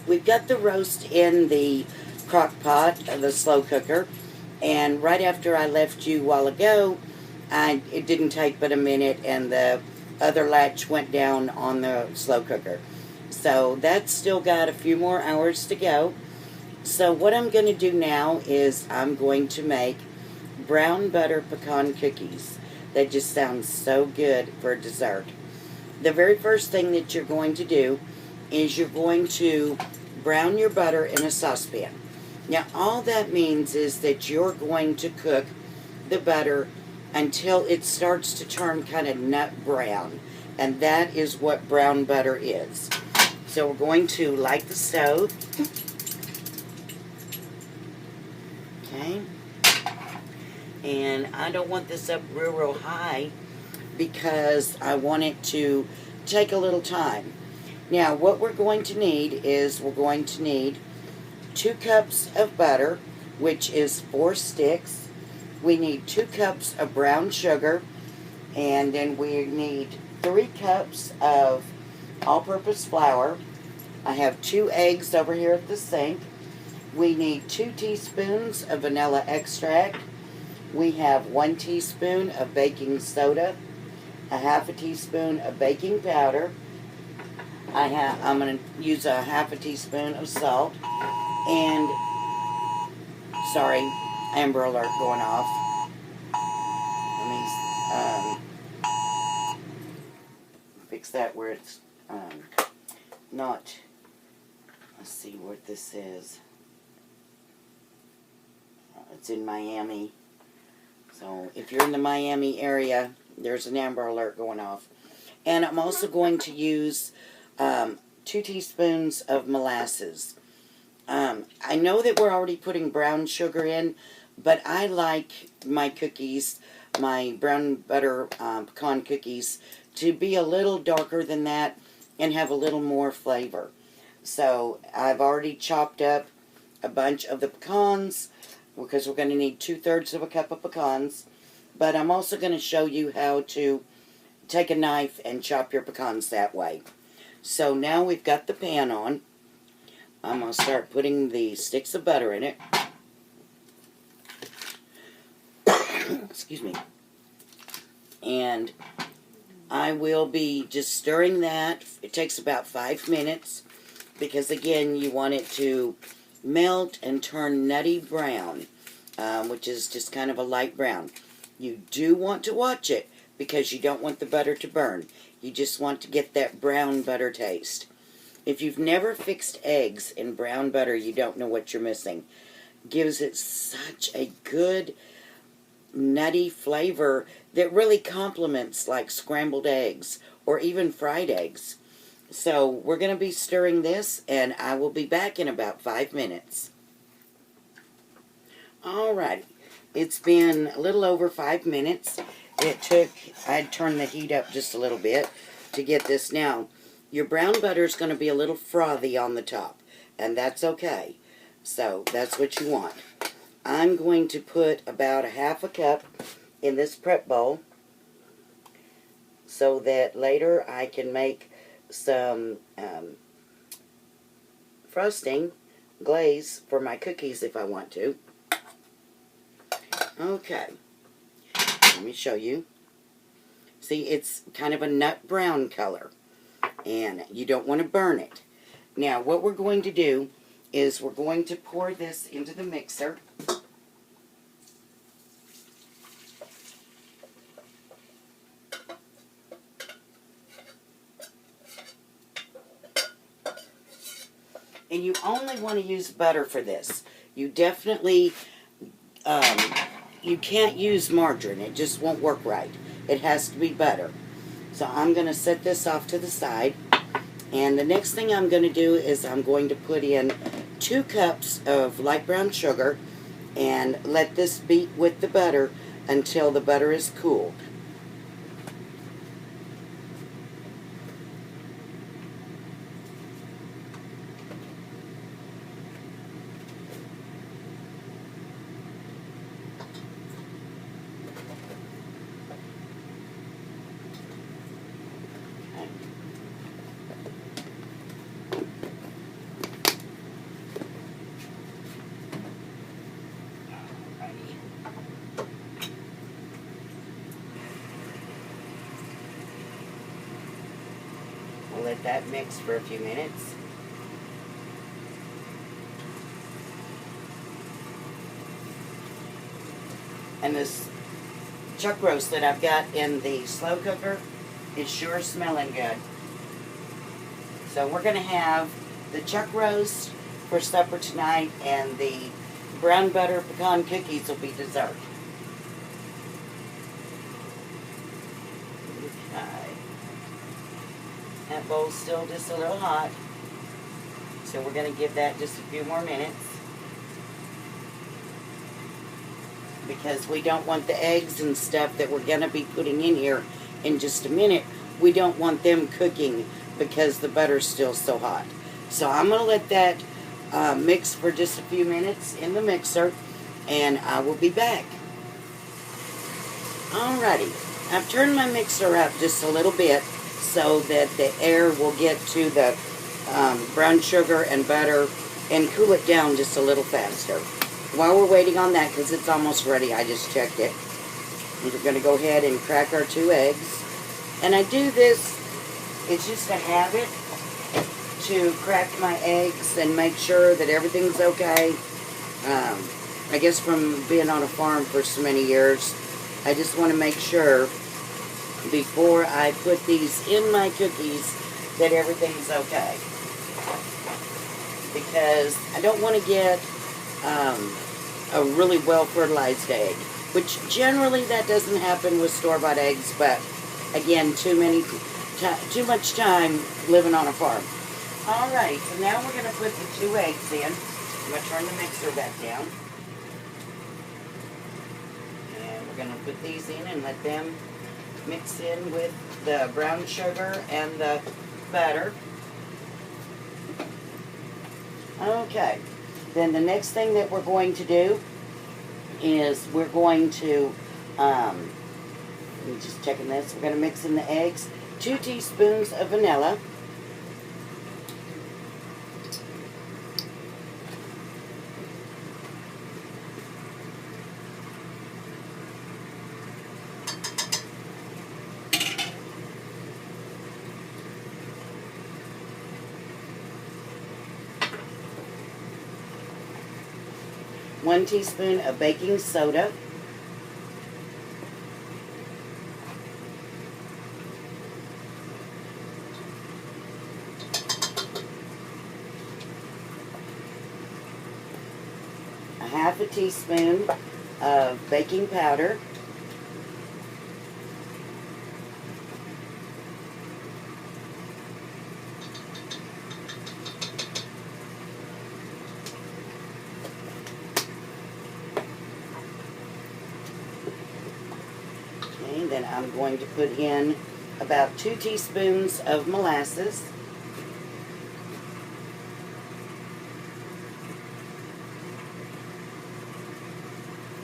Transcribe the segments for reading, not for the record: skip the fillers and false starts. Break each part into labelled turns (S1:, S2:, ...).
S1: we've got the roast in the crock pot, the slow cooker, and right after I left you a while ago, it didn't take but a minute, and the other latch went down on the slow cooker. So that's still got a few more hours to go. So what I'm going to do now is I'm going to make brown butter pecan cookies. That just sounds so good for dessert. The very first thing that you're going to do is you're going to brown your butter in a saucepan. Now all that means is that you're going to cook the butter until it starts to turn kind of nut brown. And that is what brown butter is. So we're going to light the stove. Okay. And I don't want this up real high because I want it to take a little time. Now what we're going to need is we're going to need 2 cups of butter, which is 4 sticks. We need 2 cups of brown sugar, and then we need 3 cups of all-purpose flour. I have 2 eggs over here at the sink. We need 2 teaspoons of vanilla extract. We have 1 teaspoon of baking soda, a half a teaspoon of baking powder. I'm going to use a half a teaspoon of salt, and sorry, Amber Alert going off. Let me fix that where it's not. Let's see what this is. It's in Miami. So if you're in the Miami area, there's an Amber Alert going off. And I'm also going to use 2 teaspoons of molasses. I know that we're already putting brown sugar in, but I like my cookies, my brown butter pecan cookies, to be a little darker than that and have a little more flavor. So I've already chopped up a bunch of the pecans because we're going to need 2/3 of a cup of pecans. But I'm also going to show you how to take a knife and chop your pecans that way. So now we've got the pan on. I'm going to start putting the sticks of butter in it. Excuse me. And I will be just stirring that. It takes about 5 minutes because, again, you want it to melt and turn nutty brown, which is just kind of a light brown. You do want to watch it because you don't want the butter to burn. You just want to get that brown butter taste. If you've never fixed eggs in brown butter, you don't know what you're missing. Gives it such a good nutty flavor that really complements like scrambled eggs or even fried eggs. So we're going to be stirring this, and I will be back in about 5 minutes. Alrighty, it's been a little over 5 minutes. I'd turned the heat up just a little bit to get this. Now, your brown butter is going to be a little frothy on the top, and that's okay. So that's what you want. I'm going to put about a half a cup in this prep bowl so that later I can make some frosting glaze for my cookies if I want to. Okay, let me show you. See, it's kind of a nut brown color, and you don't want to burn it. Now, what we're going to do is we're going to pour this into the mixer. And you only want to use butter for this. You definitely, you can't use margarine. It just won't work right. It has to be butter. So I'm going to set this off to the side. And the next thing I'm going to do is I'm going to put in 2 cups of light brown sugar and let this beat with the butter until the butter is cooled. let that mix for a few minutes. And this chuck roast that I've got in the slow cooker is sure smelling good. So we're going to have the chuck roast for supper tonight, and the brown butter pecan cookies will be dessert. Okay. That bowl's still just a little hot, so we're going to give that just a few more minutes, because we don't want the eggs and stuff that we're going to be putting in here in just a minute. We don't want them cooking because the butter's still so hot. So I'm going to let that mix for just a few minutes in the mixer, and I will be back. Alrighty, I've turned my mixer up just a little bit so that the air will get to the brown sugar and butter and cool it down just a little faster. While we're waiting on that, because it's almost ready, I just checked it. We're going to go ahead and crack our 2 eggs. And I do this, it's just a habit to crack my eggs and make sure that everything's okay. I guess from being on a farm for so many years, I just want to make sure before I put these in my cookies that everything's okay. Because I don't want to get a really well-fertilized egg, which generally that doesn't happen with store-bought eggs, but again, too much time living on a farm. Alright, so now we're going to put the 2 eggs in. I'm going to turn the mixer back down. And we're going to put these in and let them mix in with the brown sugar and the butter. Okay, then the next thing that we're going to do is we're going to, let me just checking this, we're going to mix in the eggs, 2 teaspoons of vanilla, one teaspoon of baking soda, a half a teaspoon of baking powder, then I'm going to put in about 2 teaspoons of molasses.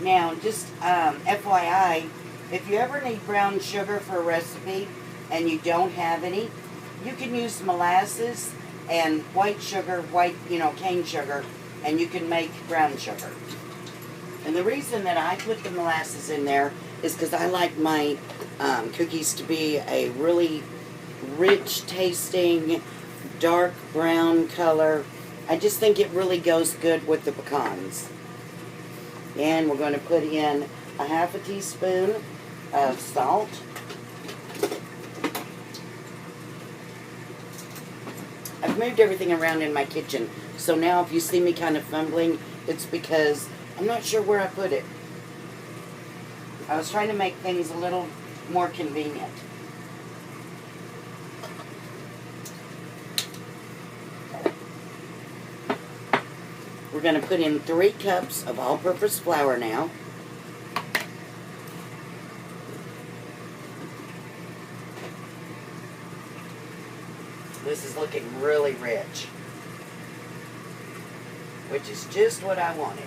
S1: Now, just FYI, if you ever need brown sugar for a recipe and you don't have any, you can use molasses and white sugar, cane sugar, and you can make brown sugar. And the reason that I put the molasses in there is because I like my cookies to be a really rich tasting, dark brown color. I just think it really goes good with the pecans. And we're going to put in a half a teaspoon of salt. I've moved everything around in my kitchen, so now if you see me kind of fumbling, it's because I'm not sure where I put it. I was trying to make things a little more convenient. We're going to put in 3 cups of all-purpose flour now. This is looking really rich, which is just what I wanted.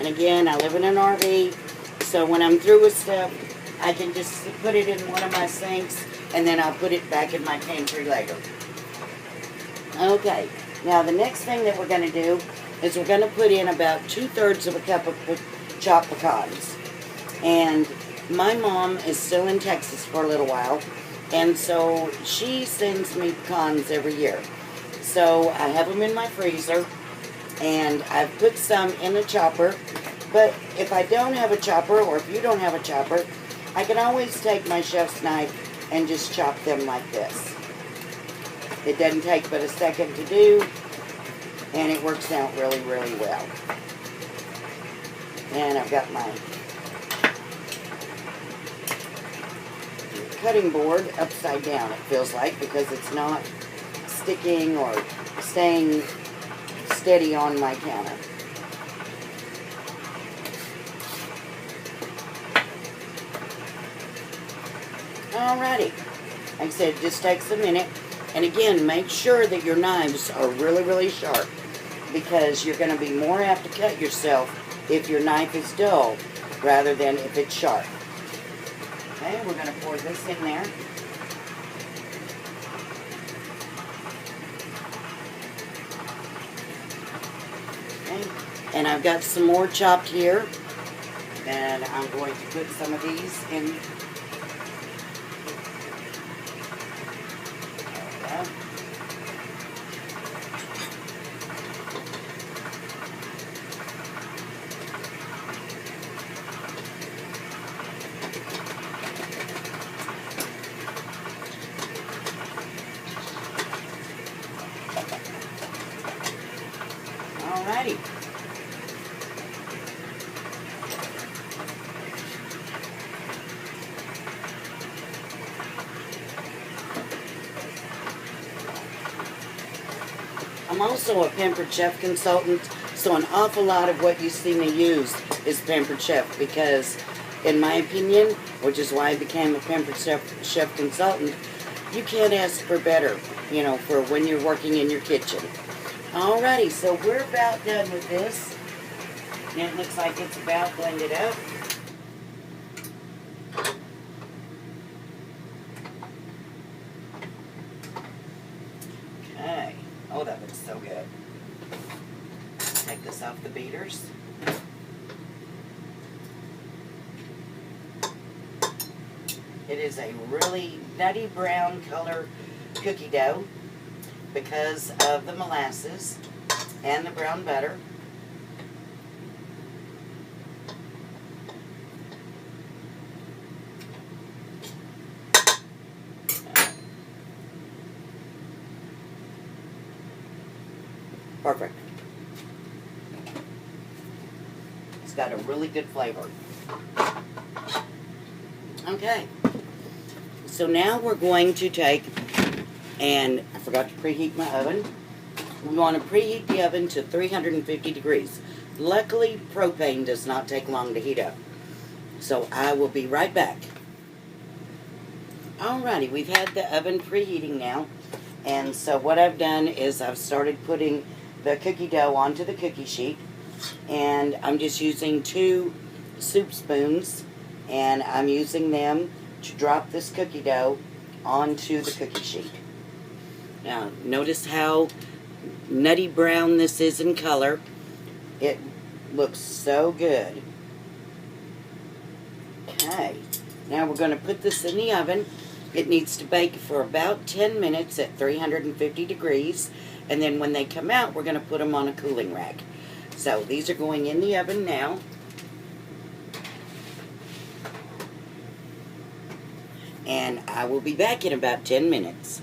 S1: And again, I live in an RV, so when I'm through with stuff, I can just put it in one of my sinks, and then I'll put it back in my pantry later. Okay, now the next thing that we're going to do is we're going to put in about 2/3 of a cup of chopped pecans. And my mom is still in Texas for a little while, and so she sends me pecans every year. So I have them in my freezer, and I've put some in a chopper. But if I don't have a chopper, or if you don't have a chopper, I can always take my chef's knife and just chop them like this. It doesn't take but a second to do, and it works out really, really well. And I've got my cutting board upside down, it feels like, because it's not sticking or staying steady on my counter. Alrighty. Like I said, it just takes a minute. And again, make sure that your knives are really, really sharp, because you're going to be more apt to cut yourself if your knife is dull rather than if it's sharp. Okay, we're going to pour this in there. Okay, and I've got some more chopped here, and I'm going to put some of these in. Alrighty. I'm also a Pampered Chef consultant, so an awful lot of what you see me use is Pampered Chef, because in my opinion, which is why I became a Pampered Chef consultant, you can't ask for better, you know, for when you're working in your kitchen. Alrighty, so we're about done with this. And it looks like it's about blended up. Okay. Oh, that looks so good. Take this off the beaters. It is a really nutty brown color cookie dough because of the molasses and the brown butter. Perfect. It's got a really good flavor. Okay. So now we're going to take, and I forgot to preheat my oven. We want to preheat the oven to 350 degrees. Luckily, propane does not take long to heat up. So I will be right back. Alrighty, we've had the oven preheating now. And so what I've done is I've started putting the cookie dough onto the cookie sheet, and I'm just using 2 soup spoons, and I'm using them to drop this cookie dough onto the cookie sheet. Now notice how nutty brown this is in color. It looks so good. Okay, now we're going to put this in the oven. It needs to bake for about 10 minutes at 350 degrees. And then when they come out, we're going to put them on a cooling rack. So these are going in the oven now. And I will be back in about 10 minutes.